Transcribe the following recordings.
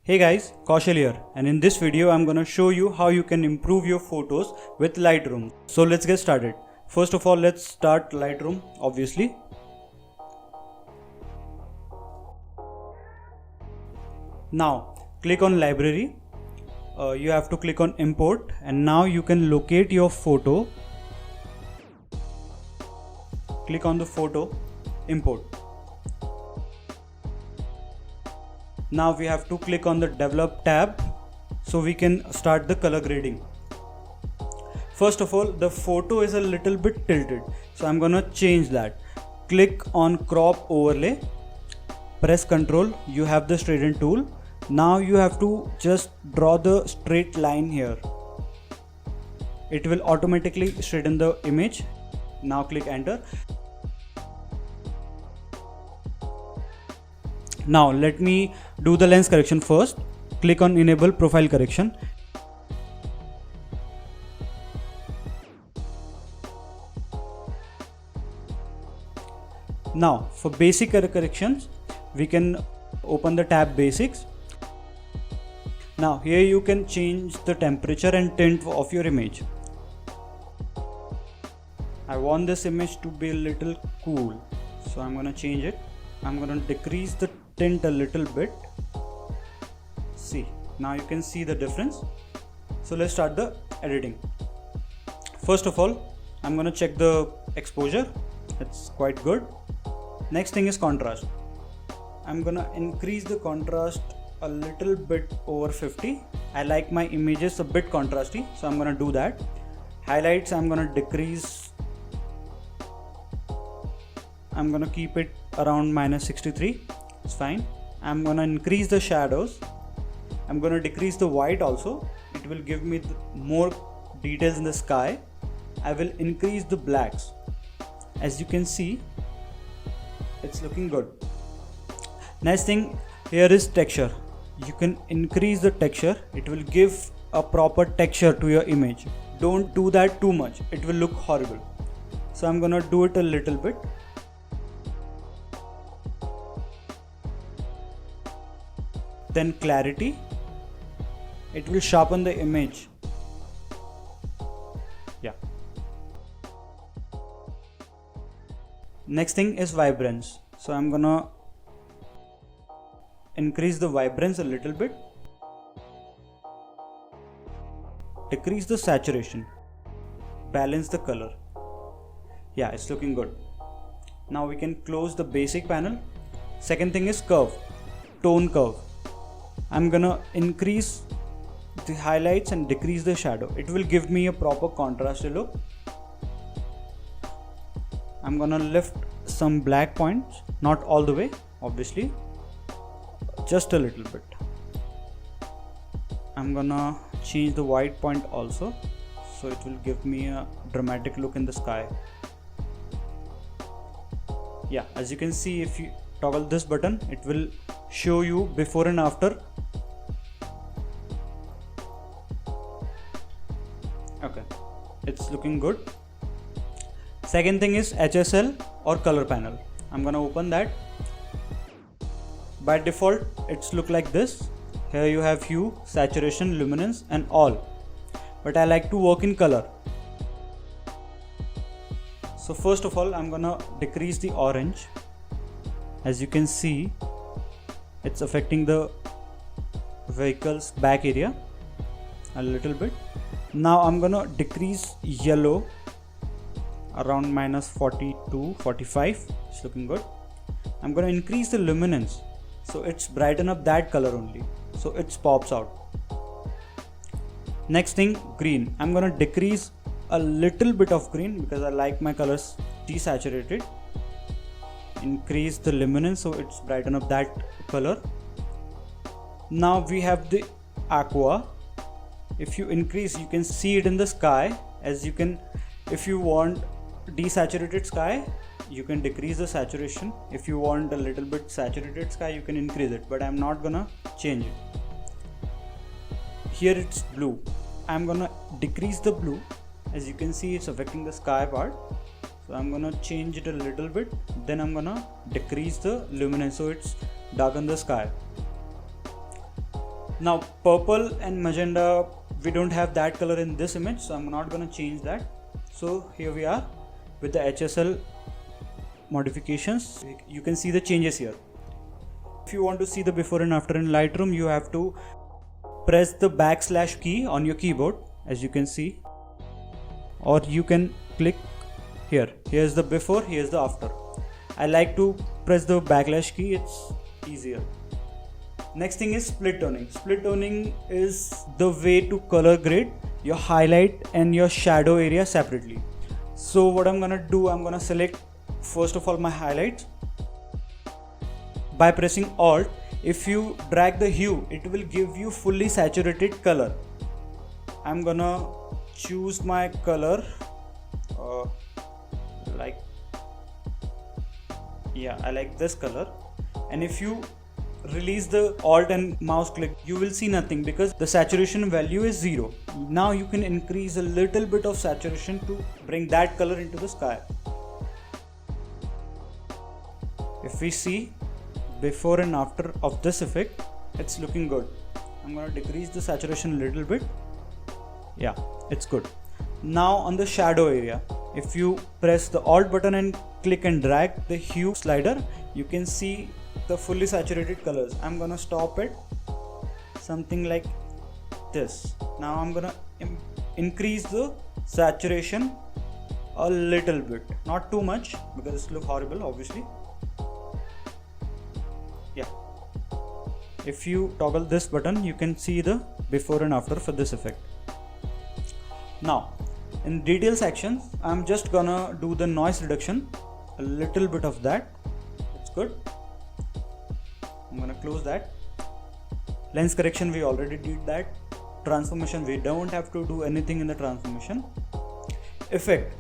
Hey guys, Kaushal here, and in this video I'm gonna show you how you can improve your photos with Lightroom. So let's get started. First of all, let's start Lightroom, obviously. Now click on library. You have to click on import, and now you can locate your photo. Click on the photo, import. Now we have to click on the develop tab so we can start the color grading. First of all, the photo is a little bit tilted, so I'm gonna change that. Click on crop overlay, press Ctrl, you have the straighten tool. Now you have to just draw the straight line here. It will automatically straighten the image. Now click enter. Now let me do the lens correction first. Click on enable profile correction. Now for basic color corrections, we can open the tab basics. Now here you can change the temperature and tint of your image. I want this image to be a little cool, so I'm gonna change it. I'm gonna decrease the tint a little bit. See, now you can see the difference. So let's start the editing. First of all, I'm gonna check the exposure. It's quite good. Next thing is contrast. I'm gonna increase the contrast a little bit over 50. I like my images a bit contrasty, so I'm gonna do that. Highlights, I'm gonna decrease. I'm gonna keep it around -63. It's fine. I'm gonna increase the shadows. I'm gonna decrease the white also. It will give me more details in the sky. I will increase the blacks. As you can see, it's looking good. Next thing here is texture. You can increase the texture. It will give a proper texture to your image. Don't do that too much. It will look horrible. So I'm gonna do it a little bit. Then clarity. It will sharpen the image. Yeah. Next thing is vibrance. So I'm gonna increase the vibrance a little bit. Decrease the saturation. Balance the color. Yeah, it's looking good. Now we can close the basic panel. Second thing is curve. Tone curve. I'm gonna increase the highlights and decrease the shadow. It will give me a proper contrasty look. I'm gonna lift some black points, not all the way, obviously, just a little bit. I'm gonna change the white point also, so it will give me a dramatic look in the sky. Yeah, as you can see, if you toggle this button, it will show you before and after. Okay, it's looking good. Second thing is HSL or color panel. I'm gonna open that. By default, it's look like this. Here you have hue, saturation, luminance and all. But I like to work in color. So first of all, I'm gonna decrease the orange. As you can see, it's affecting the vehicle's back area a little bit. Now I'm gonna decrease yellow around -42, 45. It's looking good. I'm gonna increase the luminance, so it's brighten up that color only, so it pops out. Next thing, green. I'm gonna decrease a little bit of green because I like my colors desaturated. Increase the luminance so it's brighten up that color. Now we have the aqua. If you increase, you can see it in the sky. As you can, if you want desaturated sky, you can decrease the saturation. If you want a little bit saturated sky, you can increase it, but I'm not gonna change it. Here it's blue. I'm gonna decrease the blue. As you can see, it's affecting the sky part, so I'm gonna change it a little bit. Then I'm gonna decrease the luminance so it's darken the sky. Now purple and magenta, we don't have that color in this image, so I'm not gonna change that. So here we are with the HSL modifications. You can see the changes here. If you want to see the before and after in Lightroom, you have to press the backslash key on your keyboard, as you can see, or you can click here. Here's the before, here's the after. I like to press the backslash key, it's easier. Next thing is split toning. Split toning is the way to color grade your highlight and your shadow area separately. So what I'm gonna do, I'm gonna select first of all my highlights. By pressing Alt, if you drag the hue, it will give you fully saturated color. I'm gonna choose my color I like this color. And if you release the Alt and mouse click, you will see nothing because the saturation value is 0. Now you can increase a little bit of saturation to bring that color into the sky. If we see before and after of this effect, it's looking good. I'm gonna decrease the saturation a little bit. Yeah, it's good. Now on the shadow area, if you press the Alt button and click and drag the hue slider, you can see the fully saturated colors. I'm gonna stop it something like this. Now I'm gonna increase the saturation a little bit, not too much because it looks horrible obviously. Yeah, if you toggle this button, you can see the before and after for this effect. Now in detail section, I'm just gonna do the noise reduction, a little bit of that. It's good. I'm gonna close that. Lens correction, we already did that. Transformation, we don't have to do anything in the transformation. Effect,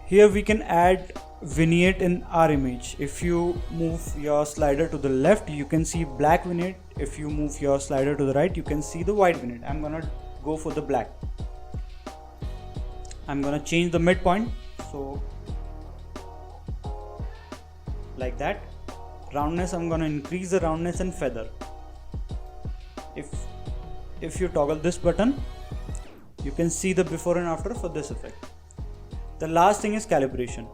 here we can add vignette in our image. If you move your slider to the left, you can see black vignette. If you move your slider to the right, you can see the white vignette. I'm gonna go for the black. I'm gonna change the midpoint, so like that. Roundness, I'm gonna increase the roundness and feather. If you toggle this button, you can see the before and after for this effect. The last thing is calibration.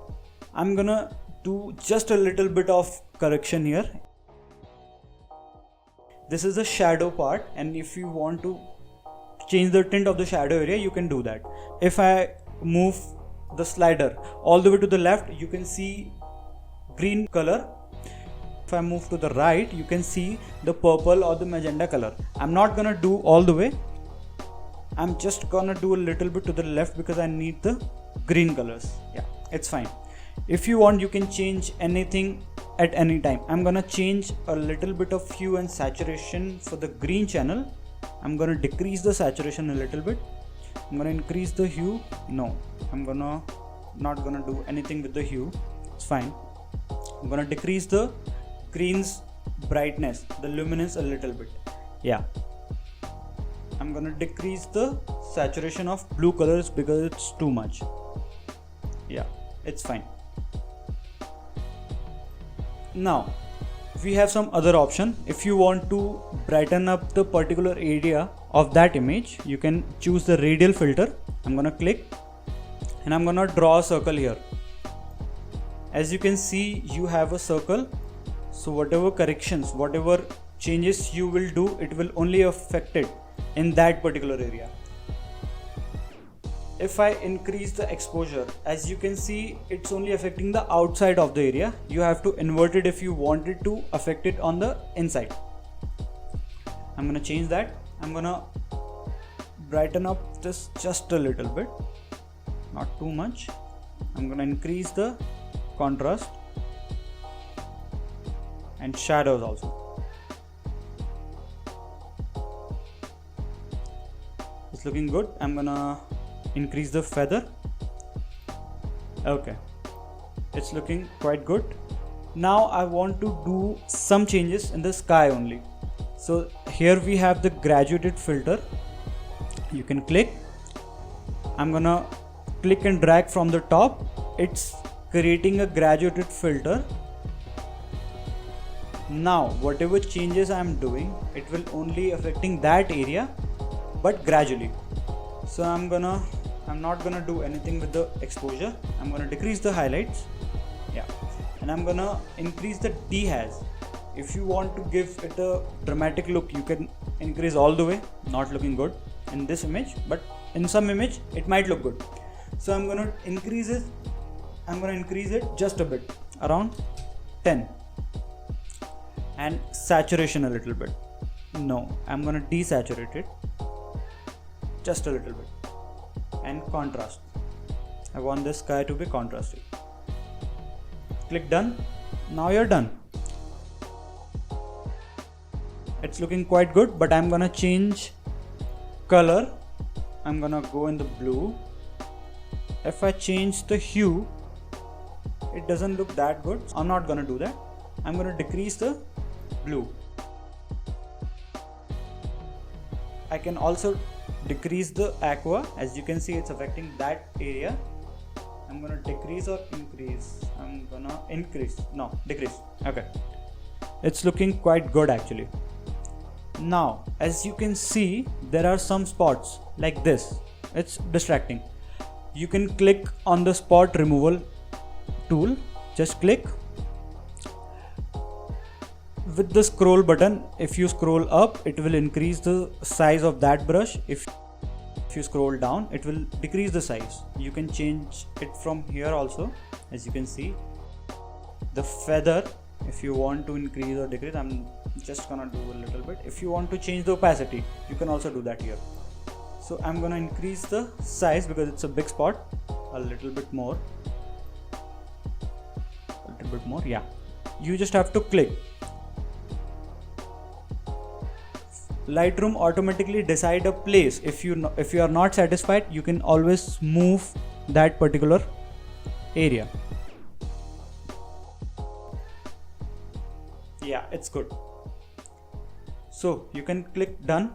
I'm gonna do just a little bit of correction here. This is the shadow part, and if you want to change the tint of the shadow area, you can do that. If I move the slider all the way to the left, you can see green color. If I move to the right, you can see the purple or the magenta color. I'm not gonna do all the way. I'm just gonna do a little bit to the left because I need the green colors. Yeah, it's fine. If you want, you can change anything at any time. I'm gonna change a little bit of hue and saturation for the green channel. I'm gonna decrease the saturation a little bit. I'm gonna increase the hue. No, I'm not gonna do anything with the hue. It's fine. I'm gonna decrease the green's brightness, the luminance a little bit. Yeah. I'm gonna decrease the saturation of blue colors because it's too much. Yeah, it's fine. Now we have some other option. If you want to brighten up the particular area of that image, you can choose the radial filter. I'm gonna click and I'm gonna draw a circle here. As you can see, you have a circle. So whatever corrections, whatever changes you will do, it will only affect it in that particular area. If I increase the exposure, as you can see, it's only affecting the outside of the area. You have to invert it if you wanted to affect it on the inside. I'm gonna change that. I'm gonna brighten up this just a little bit, not too much. I'm gonna increase the contrast and shadows also. It's looking good. I'm gonna increase the feather. Okay, it's looking quite good. Now I want to do some changes in the sky only. So here we have the graduated filter. You can click. I'm gonna click and drag from the top. It's creating a graduated filter. Now whatever changes I am doing, it will only affecting that area, but gradually. So I'm not gonna do anything with the exposure. I'm gonna decrease the highlights, yeah, and I'm gonna increase the dehaze. If you want to give it a dramatic look, you can increase all the way. Not looking good in this image, but in some image it might look good. So I'm gonna increase it. I'm gonna increase it just a bit, around 10, and saturation a little bit. No, I'm gonna desaturate it just a little bit, and contrast. I want this sky to be contrasty. Click done. Now you're done. It's looking quite good, but I'm gonna change color. I'm gonna go in the blue. If I change the hue, it doesn't look that good. I'm not gonna do that. I'm gonna decrease the blue. I can also decrease the aqua. As you can see, it's affecting that area. I'm gonna decrease or increase. I'm gonna increase. No, decrease. Okay. It's looking quite good actually. Now, as you can see, there are some spots like this. It's distracting. You can click on the spot removal tool. Just click. With the scroll button, if you scroll up, it will increase the size of that brush. If you scroll down, it will decrease the size. You can change it from here also. As you can see, the feather, if you want to increase or decrease, I'm just gonna do a little bit. If you want to change the opacity, you can also do that here. So I'm gonna increase the size because it's a big spot, a little bit more, yeah. You just have to click. Lightroom automatically decide a place. If you are not satisfied, you can always move that particular area. Yeah, it's good. So you can click done.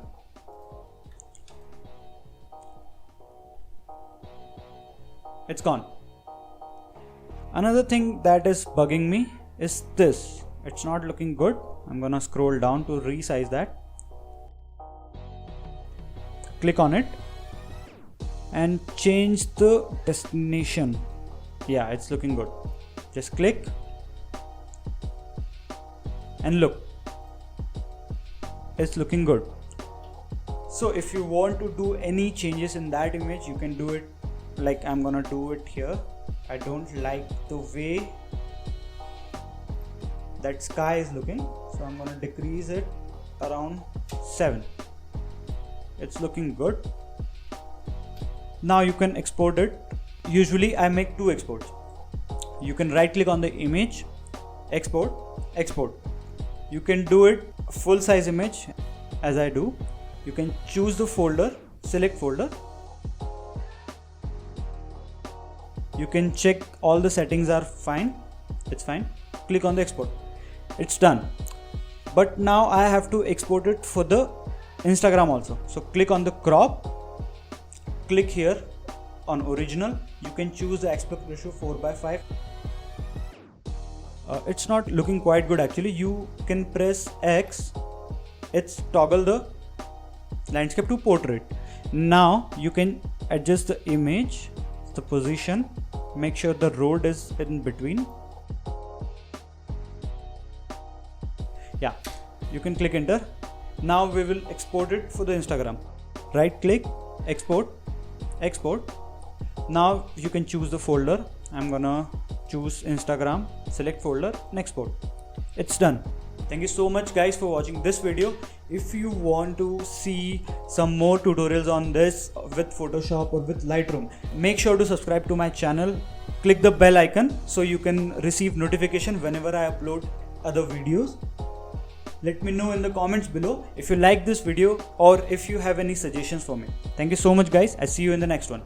It's gone. Another thing that is bugging me is this. It's not looking good. I'm gonna scroll down to resize that. Click on it and change the destination. Yeah, it's looking good. Just click and look, it's looking good. So if you want to do any changes in that image, you can do it. Like I'm gonna do it here. I don't like the way that sky is looking, so I'm gonna decrease it around 7. It's looking good. Now you can export it. Usually I make 2 exports. You can right click on the image, export. You can do it full size image as I do. You can choose the folder, select folder. You can check all the settings are fine. It's fine. Click on the export. It's done. But now I have to export it for the Instagram also. So click on the crop. Click here on original. You can choose the aspect ratio 4:5. It's not looking quite good actually. You can press X. It's toggle the landscape to portrait. Now you can adjust the image, the position. Make sure the road is in between. Yeah, you can click enter. Now we will export it for the Instagram. Right click, export. Now you can choose the folder. I'm gonna choose Instagram, select folder and export. It's done. Thank you so much guys for watching this video. If you want to see some more tutorials on this with Photoshop or with Lightroom, make sure to subscribe to my channel. Click the bell icon so you can receive notification whenever I upload other videos. Let me know in the comments below if you like this video or if you have any suggestions for me. Thank you so much guys. I'll see you in the next one.